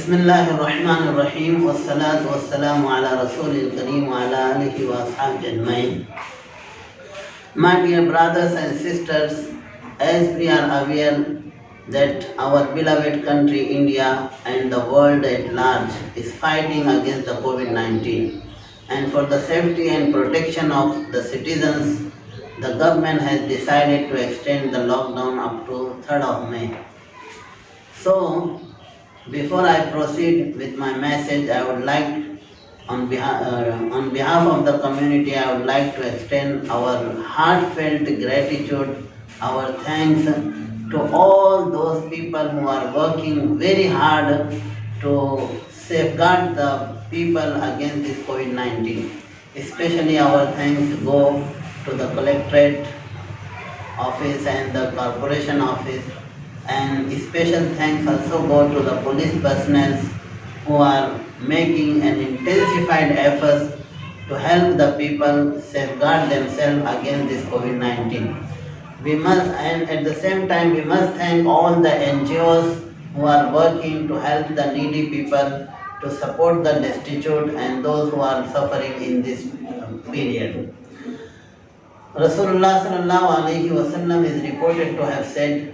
Bismillahirrahmanirrahim. Wassalatu wassalamu ala Rasulil Kareem wa ala alihi wa ashabihi ajmain. My dear brothers and sisters, as we are aware that our beloved country India and the world at large is fighting against the COVID-19, and for the safety and protection of the citizens, the government has decided to extend the lockdown up to 3rd of May. So, before I proceed with my message, I would like, on behalf of the community, I would like to extend our heartfelt gratitude, our thanks to all those people who are working very hard to safeguard the people against this COVID-19. Especially our thanks go to the collectorate office and the corporation office, and special thanks also go to the police personnel who are making an intensified effort to help the people safeguard themselves against this COVID-19. We must, and at the same time, we must thank all the NGOs who are working to help the needy people, to support the destitute and those who are suffering in this period. Rasulullah sallallahu alaihi wasallam is reported to have said,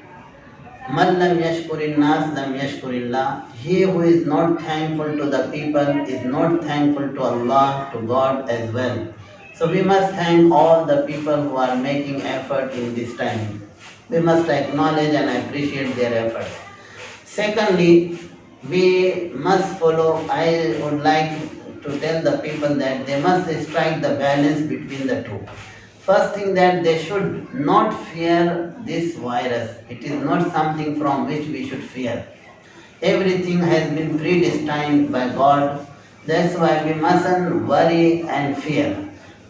"Man lam yashkurin nas lam yashkurillah." He who is not thankful to the people is not thankful to Allah, to God as well. So we must thank all the people who are making effort in this time. We must acknowledge and appreciate their efforts. Secondly, we must follow, I would like to tell the people that they must strike the balance between the two. First thing, that they should not fear this virus. It is not something from which we should fear. Everything has been predestined by God. That's why we mustn't worry and fear.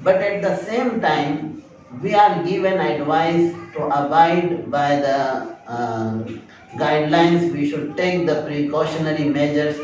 But at the same time, we are given advice to abide by the guidelines. We should take the precautionary measures.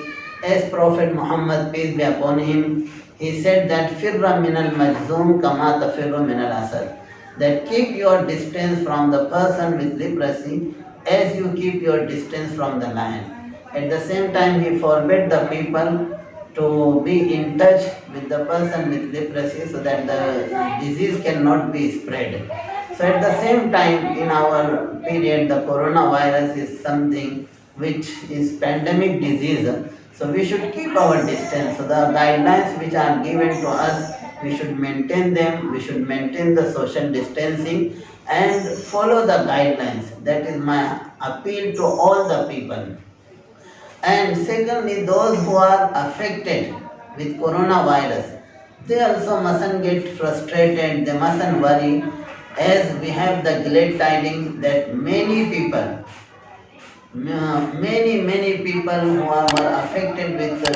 As Prophet Muhammad, peace be upon him, he said that firra min al-majzoom kama tafirru min al-asad, that keep your distance from the person with leprosy as you keep your distance from the lion. At the same time, he forbade the people to be in touch with the person with leprosy so that the disease cannot be spread. So at the same time, in our period, the coronavirus is something which is pandemic disease. So we should keep our distance. So the guidelines which are given to us, we should maintain them. We should maintain the social distancing and follow the guidelines. That is my appeal to all the people. And secondly, those who are affected with coronavirus, they also mustn't get frustrated. They mustn't worry, as we have the glad tidings that many people who were affected with the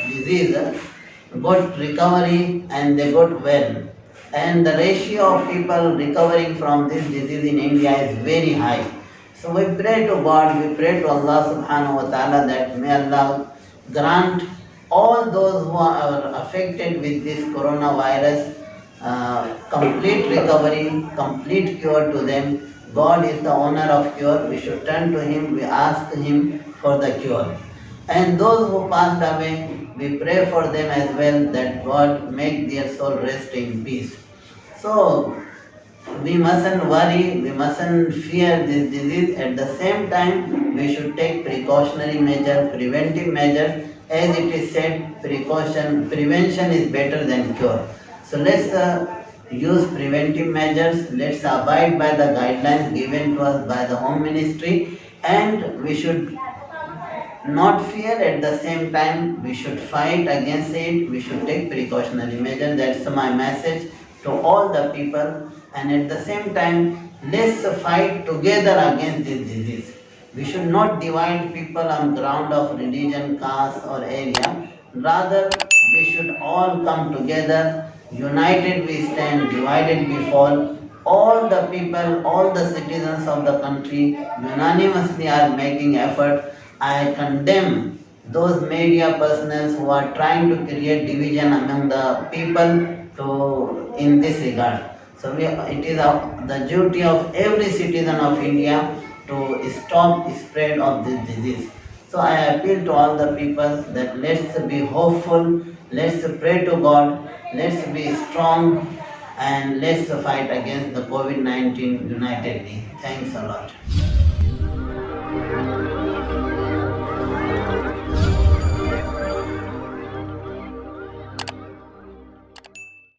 disease got recovery and they got well. And the ratio of people recovering from this disease in India is very high. So we pray to God, we pray to Allah subhanahu wa ta'ala that may Allah grant all those who are affected with this coronavirus complete recovery, complete cure to them. God is the owner of cure. We should turn to Him, we ask Him for the cure. And those who passed away, we pray for them as well, that God make their soul rest in peace. So we mustn't worry, we mustn't fear this disease. At the same time, we should take precautionary measures, preventive measures. As it is said, prevention is better than cure. So let's use preventive measures. Let's abide by the guidelines given to us by the Home Ministry, and we should not fear. At the same time, we should fight against it. We should take precautionary measures. That's my message to all the people. And at the same time, let's fight together against this disease. We should not divide people on ground of religion, caste or area. Rather, we should all come together. United we stand, divided we fall. All the people, all the citizens of the country unanimously are making effort. I condemn those media personnel who are trying to create division among the people in this regard. So it is the duty of every citizen of India to stop the spread of this disease. So I appeal to all the people that let's be hopeful, let's pray to God, let's be strong, and let's fight against the COVID-19 unitedly. Thanks a lot.